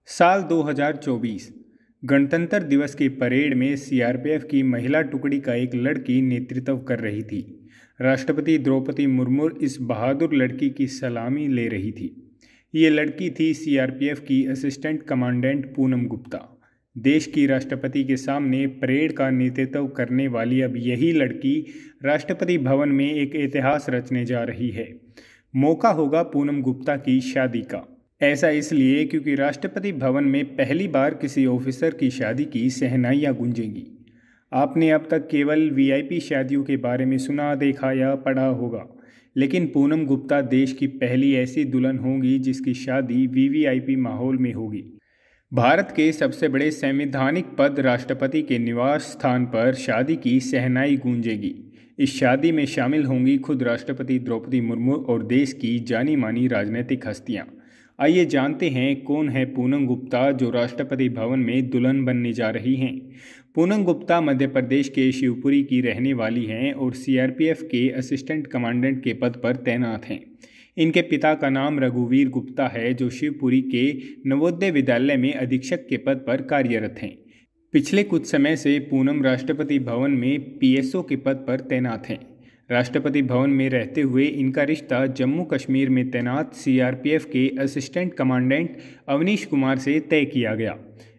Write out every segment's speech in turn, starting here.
साल 2024 गणतंत्र दिवस की परेड में सीआरपीएफ की महिला टुकड़ी का एक लड़की नेतृत्व कर रही थी। राष्ट्रपति द्रौपदी मुर्मू इस बहादुर लड़की की सलामी ले रही थी। ये लड़की थी सीआरपीएफ की असिस्टेंट कमांडेंट पूनम गुप्ता। देश की राष्ट्रपति के सामने परेड का नेतृत्व करने वाली अब यही लड़की राष्ट्रपति भवन में एक इतिहास रचने जा रही है। मौका होगा पूनम गुप्ता की शादी का। ऐसा इसलिए क्योंकि राष्ट्रपति भवन में पहली बार किसी ऑफिसर की शादी की शहनाइयाँ गूंजेंगी। आपने अब तक केवल वीआईपी शादियों के बारे में सुना, देखा या पढ़ा होगा, लेकिन पूनम गुप्ता देश की पहली ऐसी दुल्हन होंगी जिसकी शादी वीवीआईपी माहौल में होगी। भारत के सबसे बड़े संवैधानिक पद राष्ट्रपति के निवास स्थान पर शादी की शहनाई गूंजेगी। इस शादी में शामिल होंगी खुद राष्ट्रपति द्रौपदी मुर्मू और देश की जानी मानी राजनीतिक हस्तियां। आइए जानते हैं कौन है पूनम गुप्ता जो राष्ट्रपति भवन में दुल्हन बनने जा रही हैं। पूनम गुप्ता मध्य प्रदेश के शिवपुरी की रहने वाली हैं और सीआरपीएफ के असिस्टेंट कमांडेंट के पद पर तैनात हैं। इनके पिता का नाम रघुवीर गुप्ता है जो शिवपुरी के नवोदय विद्यालय में अधीक्षक के पद पर कार्यरत हैं। पिछले कुछ समय से पूनम राष्ट्रपति भवन में पीएसओ के पद पर तैनात हैं। राष्ट्रपति भवन में रहते हुए इनका रिश्ता जम्मू कश्मीर में तैनात सीआरपीएफ के असिस्टेंट कमांडेंट अवनीश कुमार से तय किया गया।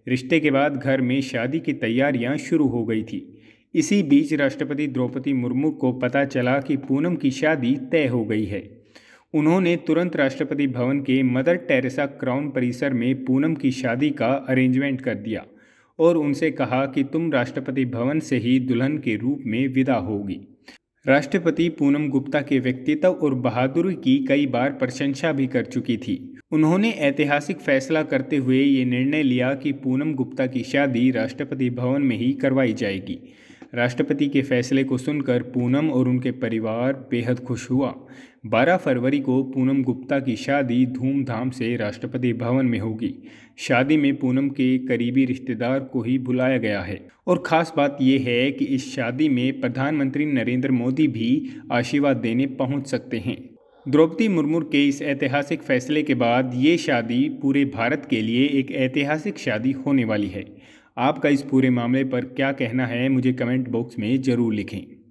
रिश्ते के बाद घर में शादी की तैयारियां शुरू हो गई थी। इसी बीच राष्ट्रपति द्रौपदी मुर्मू को पता चला कि पूनम की शादी तय हो गई है। उन्होंने तुरंत राष्ट्रपति भवन के मदर टेरेसा क्राउन परिसर में पूनम की शादी का अरेंजमेंट कर दिया और उनसे कहा कि तुम राष्ट्रपति भवन से ही दुल्हन के रूप में विदा होगी। राष्ट्रपति पूनम गुप्ता के व्यक्तित्व और बहादुरी की कई बार प्रशंसा भी कर चुकी थी। उन्होंने ऐतिहासिक फैसला करते हुए ये निर्णय लिया कि पूनम गुप्ता की शादी राष्ट्रपति भवन में ही करवाई जाएगी। राष्ट्रपति के फैसले को सुनकर पूनम और उनके परिवार बेहद खुश हुआ। 12 फरवरी को पूनम गुप्ता की शादी धूमधाम से राष्ट्रपति भवन में होगी। शादी में पूनम के करीबी रिश्तेदार को ही बुलाया गया है और ख़ास बात यह है कि इस शादी में प्रधानमंत्री नरेंद्र मोदी भी आशीर्वाद देने पहुंच सकते हैं। द्रौपदी मुर्मू के इस ऐतिहासिक फैसले के बाद ये शादी पूरे भारत के लिए एक ऐतिहासिक शादी होने वाली है। आपका इस पूरे मामले पर क्या कहना है, मुझे कमेंट बॉक्स में ज़रूर लिखें।